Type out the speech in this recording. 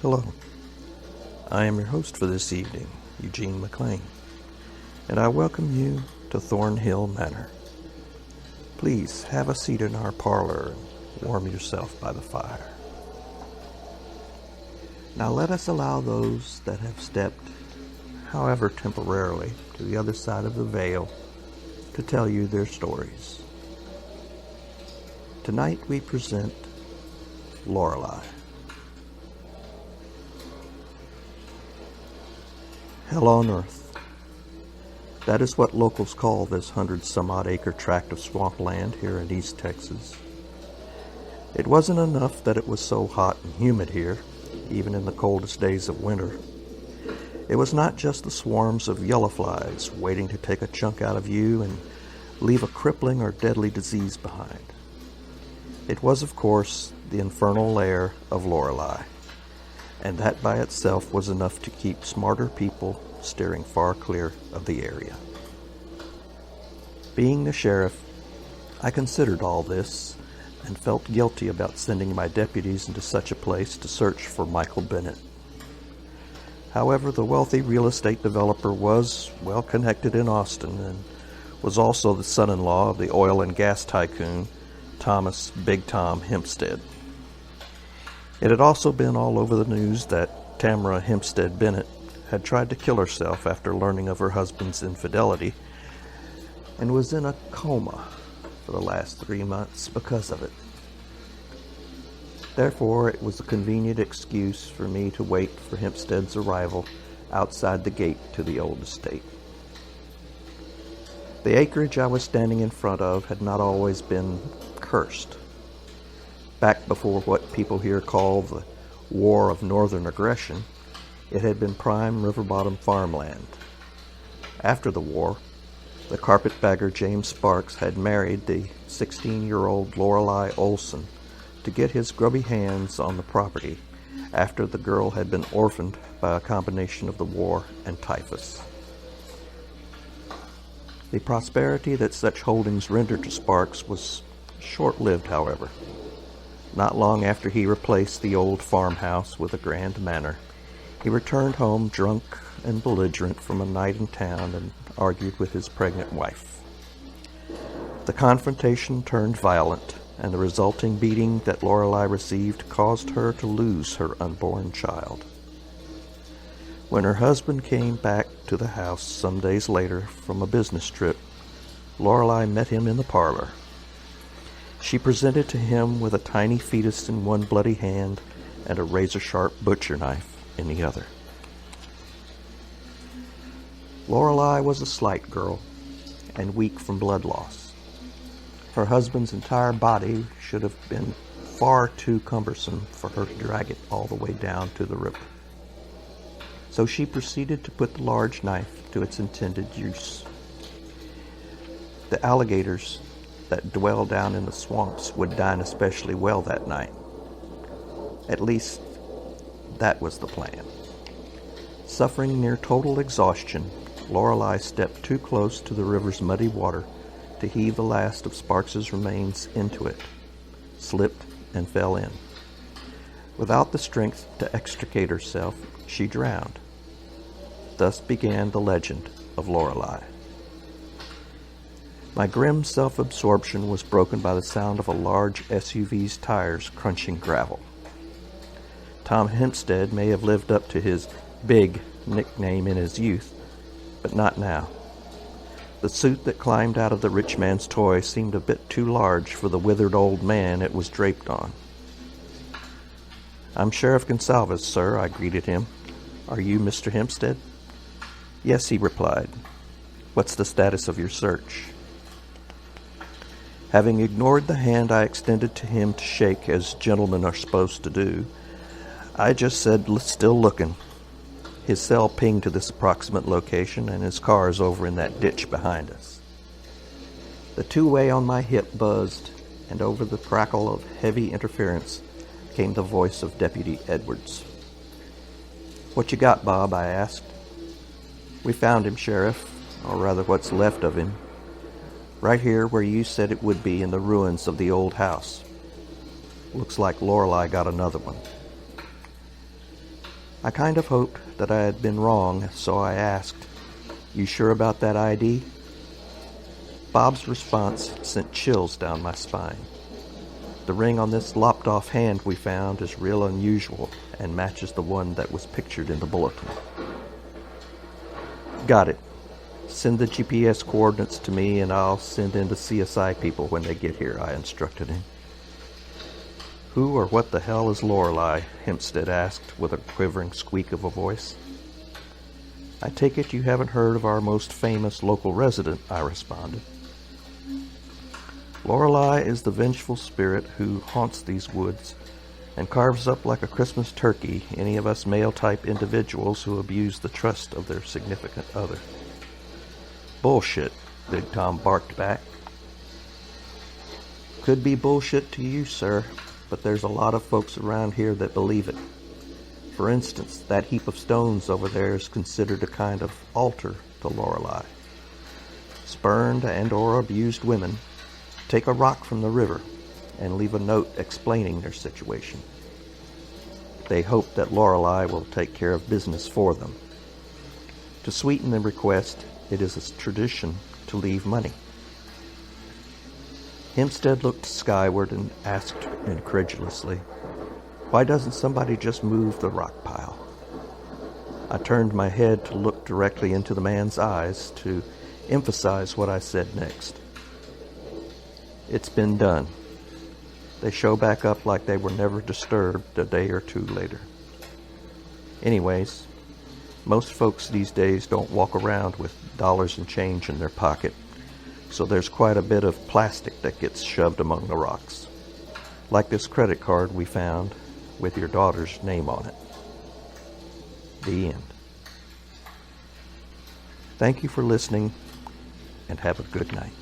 Hello, I am your host for this evening, Eugene McLean, and I welcome you to Thornhill Manor. Please have a seat in our parlor and warm yourself by the fire. Now let us allow those that have stepped, however temporarily, to the other side of the veil to tell you their stories. Tonight we present Loreley. Hell on earth. That is what locals call this 100-some-odd acre tract of swampland here in East Texas. It wasn't enough that it was so hot and humid here, even in the coldest days of winter. It was not just the swarms of yellow flies waiting to take a chunk out of you and leave a crippling or deadly disease behind. It was, of course, the infernal lair of Loreley, and that by itself was enough to keep smarter people steering far clear of the area. Being the sheriff, I considered all this and felt guilty about sending my deputies into such a place to search for Michael Bennett. However, the wealthy real estate developer was well connected in Austin and was also the son-in-law of the oil and gas tycoon Thomas Big Tom Hempstead. It had also been all over the news that Tamara Hempstead Bennett had tried to kill herself after learning of her husband's infidelity and was in a coma for the last 3 months because of it. Therefore, it was a convenient excuse for me to wait for Hempstead's arrival outside the gate to the old estate. The acreage I was standing in front of had not always been cursed. Back before what people here call the War of Northern Aggression, it had been prime river-bottom farmland. After the war, the carpetbagger James Sparks had married the 16-year-old Loreley Olson to get his grubby hands on the property after the girl had been orphaned by a combination of the war and typhus. The prosperity that such holdings rendered to Sparks was short-lived, however. Not long after he replaced the old farmhouse with a grand manor, he returned home drunk and belligerent from a night in town and argued with his pregnant wife. The confrontation turned violent, and the resulting beating that Loreley received caused her to lose her unborn child. When her husband came back to the house some days later from a business trip, Loreley met him in the parlor. She presented to him with a tiny fetus in one bloody hand and a razor-sharp butcher knife in the other. Loreley was a slight girl and weak from blood loss. Her husband's entire body should have been far too cumbersome for her to drag it all the way down to the river. So she proceeded to put the large knife to its intended use. The alligators that dwell down in the swamps would dine especially well that night. At least, that was the plan. Suffering near total exhaustion, Loreley stepped too close to the river's muddy water to heave the last of Sparks's remains into it, slipped, and fell in. Without the strength to extricate herself, she drowned. Thus began the legend of Loreley. My grim self-absorption was broken by the sound of a large SUV's tires crunching gravel. Tom Hempstead may have lived up to his Big nickname in his youth, but not now. The suit that climbed out of the rich man's toy seemed a bit too large for the withered old man it was draped on. "I'm Sheriff Gonsalves, sir," I greeted him. "Are you Mr. Hempstead?" "Yes," he replied. "What's the status of your search?" Having ignored the hand I extended to him to shake as gentlemen are supposed to do, I just said, "Still looking." His cell pinged to this approximate location, and his car is over in that ditch behind us. The two-way on my hip buzzed, and over the crackle of heavy interference came the voice of Deputy Edwards. "What you got, Bob?" I asked. "We found him, Sheriff, or rather what's left of him. Right here where you said it would be, in the ruins of the old house. Looks like Loreley got another one." I kind of hoped that I had been wrong, so I asked, "You sure about that ID?" Bob's response sent chills down my spine. The ring on this lopped-off hand we found is real unusual and matches the one that was pictured in the bulletin. Got it. Send the GPS coordinates to me and I'll send in the CSI people when they get here, I instructed him. Who or what the hell is Loreley? Hempstead asked with a quivering squeak of a voice. I take it you haven't heard of our most famous local resident, I responded. Loreley is the vengeful spirit who haunts these woods and carves up like a Christmas turkey any of us male-type individuals who abuse the trust of their significant other. Bullshit, Big Tom barked back. Could be bullshit to you, sir, but there's a lot of folks around here that believe it. For instance, that heap of stones over there is considered a kind of altar to Loreley. Spurned and or abused women take a rock from the river and leave a note explaining their situation. They hope that Loreley will take care of business for them. To sweeten the request, it is a tradition to leave money. Hempstead looked skyward and asked incredulously, "Why doesn't somebody just move the rock pile?" I turned my head to look directly into the man's eyes to emphasize what I said next. It's been done. They show back up like they were never disturbed a day or two later. Anyways, most folks these days don't walk around with dollars and change in their pocket, so there's quite a bit of plastic that gets shoved among the rocks. Like this credit card we found with your daughter's name on it. The end. Thank you for listening, and have a good night.